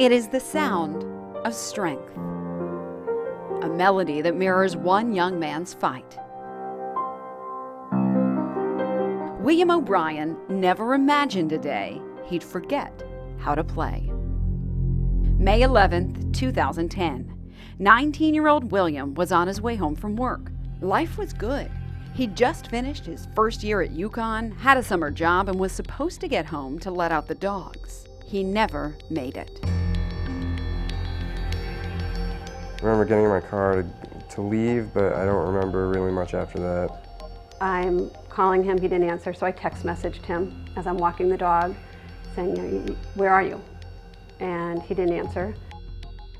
It is the sound of strength, a melody that mirrors one young man's fight. William O'Brien never imagined a day he'd forget how to play. May 11th, 2010. 19-year-old William was on his way home from work. Life was good. He'd just finished his first year at UConn, had a summer job, and was supposed to get home to let out the dogs. He never made it. I remember getting in my car to leave, but I don't remember really much after that. I'm calling him, he didn't answer, so I text messaged him as I'm walking the dog, saying, where are you? And he didn't answer.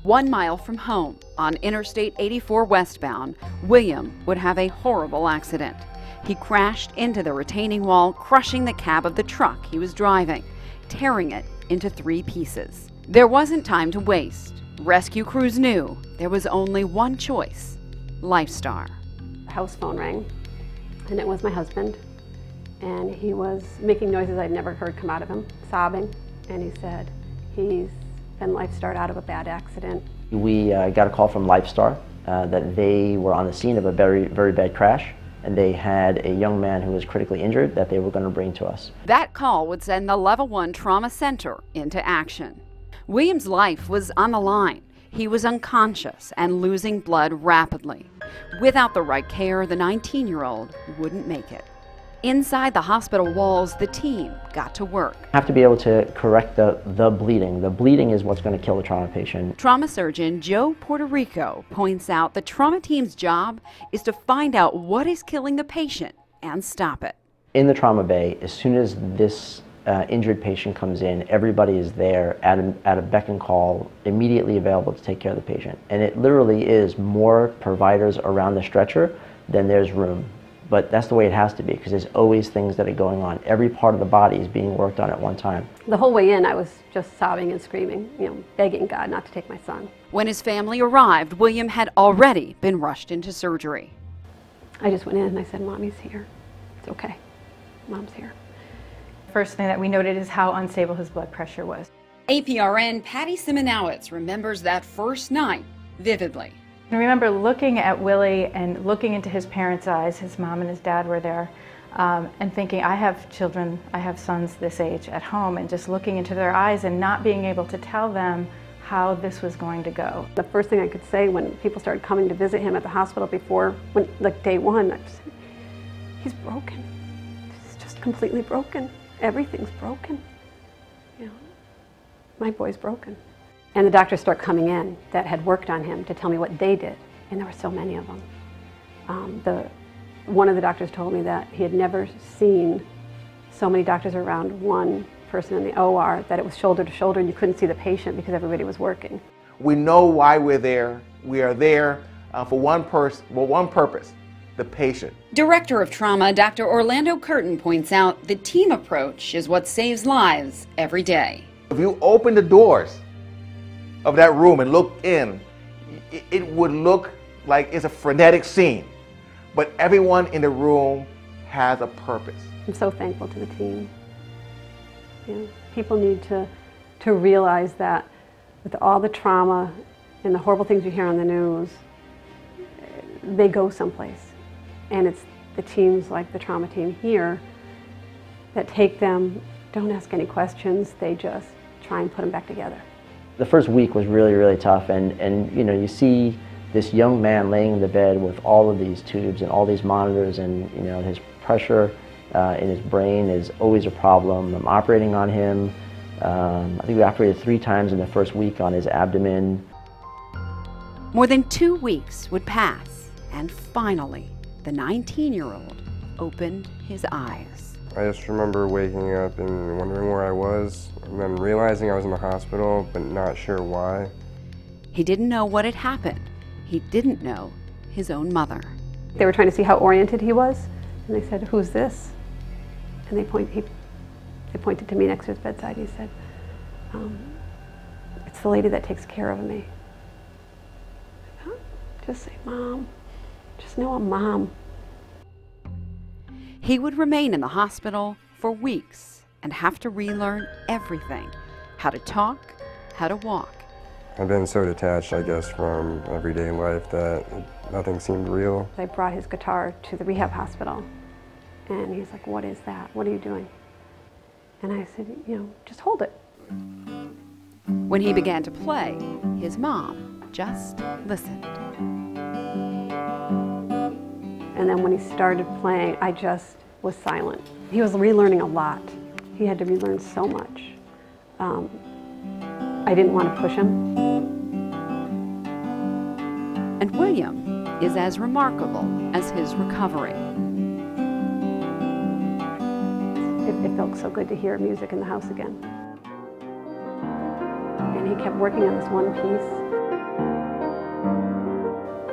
1 mile from home, on Interstate 84 westbound, William would have a horrible accident. He crashed into the retaining wall, crushing the cab of the truck he was driving, tearing it into 3 pieces. There wasn't time to waste. Rescue crews knew there was only one choice: LifeStar. The house phone rang, and it was my husband, and he was making noises I'd never heard come out of him, sobbing, and he said he's been LifeStar'd out of a bad accident. We got a call from LifeStar that they were on the scene of a very, very bad crash, and they had a young man who was critically injured that they were going to bring to us. That call would send the Level 1 Trauma Center into action. William's life was on the line. He was unconscious and losing blood rapidly. Without the right care, the 19-year-old wouldn't make it. Inside the hospital walls, the team got to work. You have to be able to correct the bleeding. The bleeding is what's going to kill the trauma patient. Trauma surgeon Joe Portorico points out the trauma team's job is to find out what is killing the patient and stop it. In the trauma bay, as soon as this injured patient comes in, everybody is there at a beck and call, immediately available to take care of the patient. And it literally is more providers around the stretcher than there's room. But that's the way it has to be, because there's always things that are going on. Every part of the body is being worked on at one time. The whole way in, I was just sobbing and screaming, begging God not to take my son. When his family arrived, William had already been rushed into surgery. I just went in and I said, Mommy's here. It's okay. Mom's here. First thing that we noted is how unstable his blood pressure was. APRN Patty Simonowitz remembers that first night vividly. I remember looking at Willie and looking into his parents' eyes, his mom and his dad were there, and thinking, I have children, I have sons this age at home, and just looking into their eyes and not being able to tell them how this was going to go. The first thing I could say when people started coming to visit him at the hospital like day one, I just said, he's broken. He's just completely broken. Everything's broken. My boy's broken. And the doctors start coming in that had worked on him to tell me what they did, and there were so many of them. One of the doctors told me that he had never seen so many doctors around one person in the OR, that it was shoulder to shoulder and you couldn't see the patient because everybody was working. We know why we're there. We are there for one purpose, the patient. Director of Trauma, Dr. Orlando Curtin points out the team approach is what saves lives every day. If you open the doors of that room and look in, it would look like it's a frenetic scene, but everyone in the room has a purpose. I'm so thankful to the team. People need to realize that with all the trauma and the horrible things you hear on the news, they go someplace. And it's the teams like the trauma team here that take them, don't ask any questions, they just try and put them back together. The first week was really, really tough, and you see this young man laying in the bed with all of these tubes and all these monitors, and his pressure in his brain is always a problem. I'm operating on him. I think we operated 3 times in the first week on his abdomen. More than 2 weeks would pass, and finally, the 19-year-old opened his eyes. I just remember waking up and wondering where I was, and then realizing I was in the hospital, but not sure why. He didn't know what had happened. He didn't know his own mother. They were trying to see how oriented he was, and they said, who's this? And they pointed to me next to his bedside. He said, it's the lady that takes care of me. Huh? Just say, Mom. Just know I'm Mom. He would remain in the hospital for weeks and have to relearn everything: how to talk, how to walk. I've been so detached, I guess, from everyday life that nothing seemed real. I brought his guitar to the rehab hospital, and he's like, "What is that? What are you doing?" And I said, "You know, just hold it." When he began to play, his mom just listened. And then when he started playing, I just was silent. He was relearning a lot. He had to relearn so much. I didn't want to push him. And William is as remarkable as his recovery. It felt so good to hear music in the house again. And he kept working on this one piece.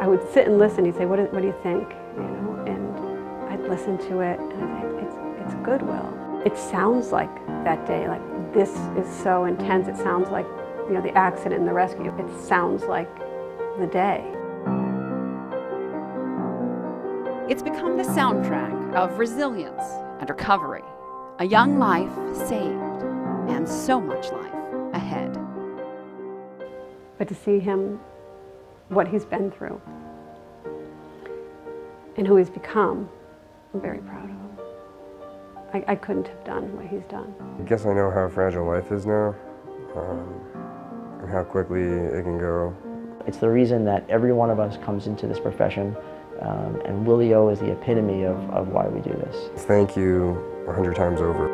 I would sit and listen. He'd say, what do you think? You know, and I'd listen to it, and I'd say, it's good, Will. It sounds like that day, like this is so intense. It sounds like, you know, the accident and the rescue. It sounds like the day. It's become the soundtrack of resilience and recovery, a young life saved, and so much life ahead. But to see him, what he's been through, and who he's become, I'm very proud of him. I couldn't have done what he's done. I guess I know how fragile life is now, and how quickly it can go. It's the reason that every one of us comes into this profession, and Willie O is the epitome of why we do this. Thank you 100 times over.